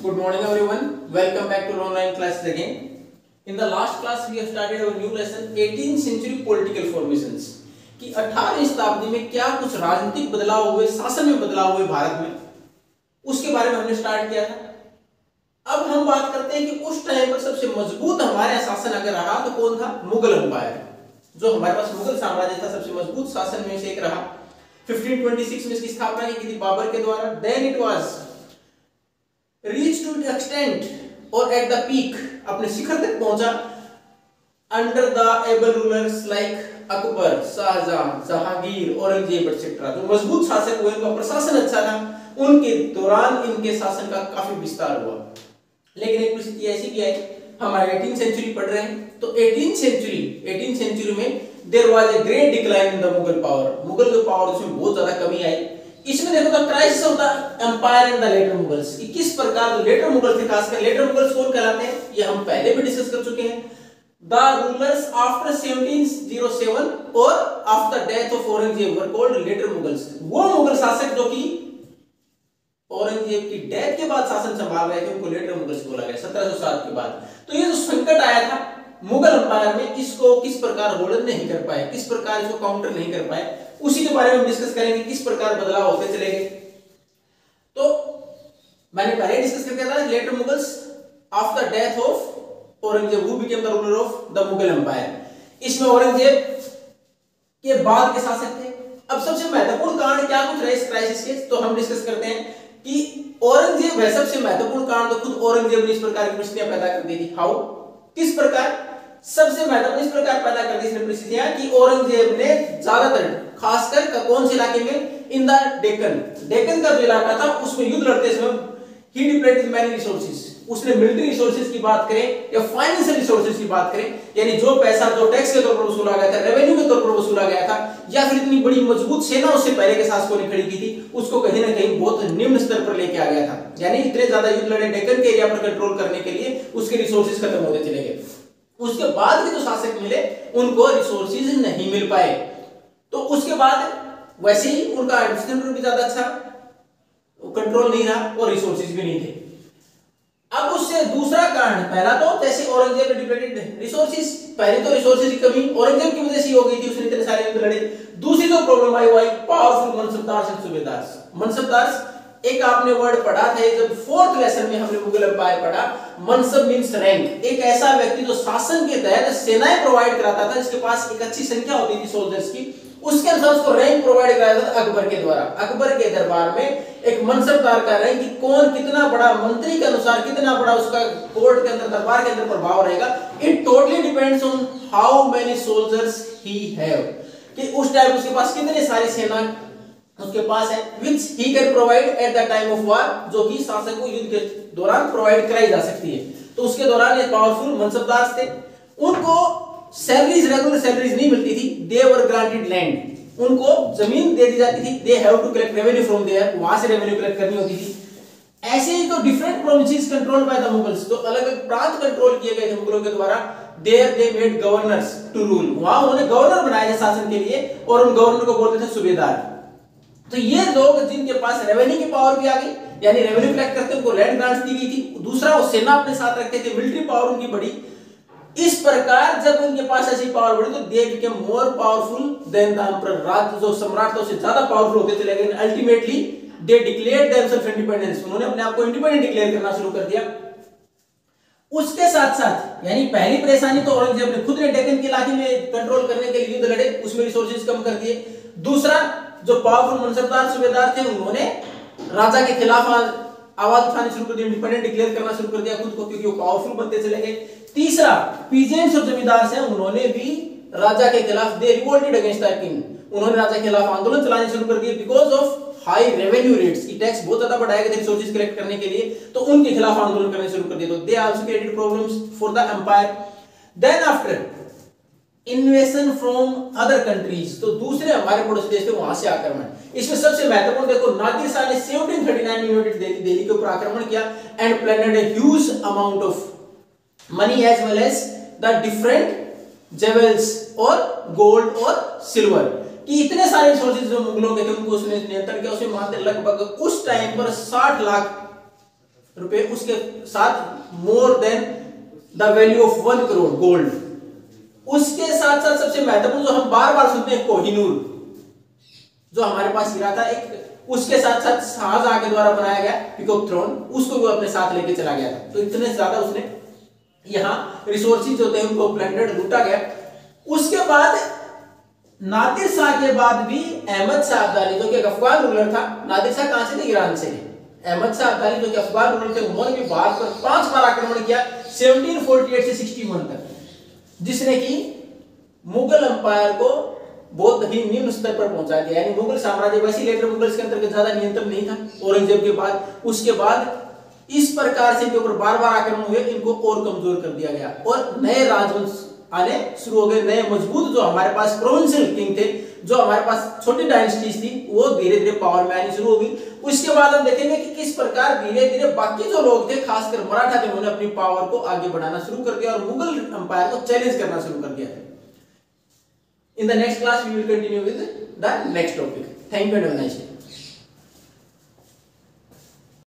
Good morning everyone. Welcome back to online classes again. In the last class we have started our new lesson 18th century political formations कि 18वीं शताब्दी में क्या कुछ राजनीतिक बदलाव हुए, शासन में बदलाव हुए भारत में, उसके बारे में हमने स्टार्ट किया था। अब हम बात करते हैं कि उस टाइम पर सबसे मजबूत हमारे शासन अगर रहा तो कौन था? मुगल एम्पायर। जो हमारे पास मुगल साम्राज्य था सबसे मजबूत शासन में से एक रहा। 1526 में इसकी स्थापना की थी बाबर के द्वारा। Then it was reach to extent और एट द पीक, अपने शिखर तक पहुंचा under the able rulers like Akbar, Shahjahan, Jahangir, Aurangzeb etcetera. जो मजबूत शासक हुए, उनका प्रशासन अच्छा था, उनके दौरान इनके शासन का काफी विस्तार हुआ। लेकिन एक परिस्थिति ऐसी भी आई, हमारे 18th सेंचुरी पढ़ रहे हैं तो 18th सेंचुरी में there was a great decline in the Mughal power. Mughal के पावर उसमें बहुत ज्यादा कमी आई। इसमें देखो तो crisis of the empire and the later Mughals, कि किस प्रकार लेटर मुगल्स थे, खासकर लेटर मुगल्स कौन कहलाते हैं, ये हम पहले भी डिस्कस कर चुके हैं। द रूलर्स आफ्टर 1707 और after the death of Aurangzeb were called later Mughals. वो मुगल शासक जो कि औरंगजेब की डेथ के बाद शासन संभाल रहे थे, उनको लेटर मुगल्स बोला गया 1707 के बाद। तो ये जो संकट आया था मुगल एम्पायर में, इसको किस प्रकार होल्ड नहीं कर पाए, किस प्रकार इसको काउंटर नहीं कर पाए, उसी के बारे में हम डिस्कस करेंगे, किस प्रकार बदलाव होते चले गए। तो मैंने पहले डिस्कस कर दिया था later Mughals after death of Aurangzeb who became the ruler of the Mughal empire. इसमें औरंगजेब के बाद के शासक थे। अब सबसे महत्वपूर्ण कारण क्या कुछ रहे इस क्राइसिस के, तो हम डिस्कस करते हैं कि औरंगजेब है सबसे महत्वपूर्ण कारण। तो खुद औरंगजेब ने इस प्रकार की परिस्थितियां पैदा कर दी थी। हाउ, किस प्रकार? सबसे महत्वपूर्ण इस प्रकार पैदा कर दी इसने परिस्थितियां कि औरंगजेब ने ज्यादातर, खासकर कौन से इलाके में, इन द डेक्कन का जो इलाका था उसमें युद्ध लड़ते समय ही डिप्लॉयड मैनी रिसोर्सेज। उसने मिलिट्री रिसोर्सेज की बात करें या फाइनेंशियल रिसोर्सेज की बात करें, यानी जो पैसा जो टैक्स के तौर पर वसूला गया था, रेवेन्यू के तौर पर वसूला गया था, या फिर इतनी बड़ी मजबूत सेना उससे पहले के शासकों ने खड़ी की थी, उसको कहीं ना कहीं बहुत निम्न स्तर पर लेके आ गया था। यानी इतने ज्यादा युद्ध लड़े डेक्कन के एरिया पर कंट्रोल करने के लिए उसके रिसोर्सेज खत्म होते चले गए। उसके बाद के जो शासक मिले उनको रिसोर्सेज नहीं मिल पाए, तो उसके बाद वैसे ही उनका एडमिनिस्ट्रेशन भी ज्यादा अच्छा कंट्रोल नहीं रहा और रिसोर्सेज भी नहीं थे। अब उससे दूसरा कारण, पहला तो जैसे औरंगजेब ने डिप्लॉयड रिसोर्सेज, पहले तो रिसोर्सेज की कमी औरंगजेब की वजह से हो गई थी, उसने इतने सारे युद्ध लड़े। दूसरी जो प्रॉब्लम आई वो आई पावरफुल मनसबदार एंड सूबेदार। मनसबदार एक आपने वर्ड पढ़ा था जब 4th लेसन में हमने मुगल एम्पायर पढ़ा। मनसब मींस रैंक, एक ऐसा व्यक्ति जो शासन के तहत सेनाएं प्रोवाइड कराता था, जिसके पास एक अच्छी संख्या होती थी सोल्जर्स की, उसके अनुसार उसको रैंक प्रोवाइड कराया था अकबर के द्वारा। अकबर के दरबार में एक मनसबदार का रैंक कि कौन कितना बड़ा, मंत्री के अनुसार कितना बड़ा उसका कोर्ट के अंदर, दरबार के अंदर प्रभाव रहेगा। It totally depends on how many soldiers he have, कि उस टाइम उसके पास कितने सारी सेना उसके पास है, which he can provide at the time of war, जो कि शासक को युद्ध के दौरान प्रोवाइड कराई जा सकती है। तो उसके दौरान ये पावरफुल मनसबदार थे, उनको सैलरीज, रेगुलर सैलरीज नहीं मिलती थी। दे वर ग्रांटेड लैंड, उनको जमीन दे दी जाती थी। They have to collect revenue from there, वहां से रेवेन्यू कलेक्ट करनी होती थी। ऐसे ही तो different provinces controlled by the Mughals, तो अलग अलग प्रांत कंट्रोल किए गए थे मुगलों के द्वारा। There they made governors to rule, वहां उन्होंने गवर्नर बनाए थे शासन के लिए, और उन गवर्नर को बोलते थे सूबेदार। तो ये लोग जिनके पास रेवेन्यू की पावर भी आ गई, यानी रेवेन्यू कलेक्ट करते उनको लैंड ग्रांट्स दी गई थी। दूसरा, वो सेना अपने साथ रखते थे, मिलिट्री पावर उनकी बढ़ी। इस प्रकार जब उनके पास ऐसी पावर बढ़ी तो they became more powerful than the emperor. राज्य जो सम्राट था उससे ज्यादा पावरफुल होते चले गए। Ultimately they declared themselves independence, उन्होंने अपने आप को इंडिपेंडेंट डिक्लेयर करना शुरू कर दिया। उसके साथ साथ, यानी पहली परेशानी तो औरंगजेब ने खुद ने डेक्कन के इलाके में कंट्रोल करने के लिए युद्ध लड़े, उसमें रिसोर्सेज कम कर दिए। दूसरा, जो पावरफुल मनसबदार सूबेदार थे उन्होंने राजा के खिलाफ आवाज उठानी शुरू कर दी, इंडिपेंडेंट डिक्लेयर करना शुरू कर दिया खुद को, क्योंकि वो पावरफुल बनते चले गए। तीसरा, पीजेंट्स और जमींदार से उन्होंने भी राजा के खिलाफ, दे रिवोल्टेड अगेंस्ट द किंग, उन्होंने राजा के खिलाफ आंदोलन चलाने शुरू कर दिए because of high revenue rates, की टैक्स बहुत ज्यादा बढ़ाए गए थे रिसोर्सेज कलेक्ट करने के लिए, तो उनके खिलाफ आंदोलन करने शुरू कर दिए। तो they also created problems for the empire. Then after invasion from other countries, तो दूसरे हमारे पड़ोसी देश थे वहां से आक्रमण। इसमें सबसे महत्वपूर्ण देखो, नादिर शाह ने 1739 में इन्वेडेड दिल्ली के ऊपर आक्रमण किया and planned a huge amount of money as well as the different jewels और गोल्ड और सिल्वर, कि इतने सारे रिसोर्सेज जो मुगलों के थे उनको उसने नियंत्रण किया। उसमें मात्र लगभग उस टाइम पर 60 लाख रुपए, उसके साथ more than the value of 1 crore gold. उसके साथ साथ सबसे महत्वपूर्ण जो हम बार बार सुनते हैं, कोहिनूर, जो हमारे पास हीरा था एक, उसके साथ साथ शाहजहां के द्वारा बनाया गया पीकॉक थ्रोन, उसको वो अपने साथ लेके चला गया था। तो इतने ज्यादा उसने यहाँ रिसोर्सेज होते हैं उनको ब्लेंडेड लूटा गया। उसके बाद नादिर शाह के बाद भी अहमद शाह अब्दाली जो कि एक अफगान रूलर था, नादिर शाह कहां से थे? ईरान से। अहमद शाह अब्दाली जो कि अफगान रूलर थे, उन्होंने भी भारत पर 5 बार आक्रमण किया 1748 से 61 तक, जिसने कि मुगल अंपायर को बहुत ही निम्न स्तर पर पहुंचा दिया। यानी मुगल साम्राज्य, वैसे लेटर मुगल्स के अंतर्गत ज्यादा नियंत्रण नहीं था औरंगजेब के बाद। उसके बाद इस प्रकार से इनके ऊपर बार बार आक्रमण हुए, इनको और कमजोर कर दिया गया और नए राजवंश आने शुरू हो गए, नए मजबूत जो हमारे पास प्रोविंशियल किंग थे, जो हमारे पास छोटी डायनेस्टीज थी, वो धीरे धीरे पावर में आनी शुरू हो गई। उसके बाद हम देखेंगे कि किस प्रकार धीरे धीरे बाकी जो लोग थे, खासकर मराठा थे, उन्होंने अपनी पावर को आगे बढ़ाना शुरू कर दिया और मुगल अंपायर को चैलेंज करना शुरू कर दिया। In the next class we will continue with the next topic. Thank you and have a nice day.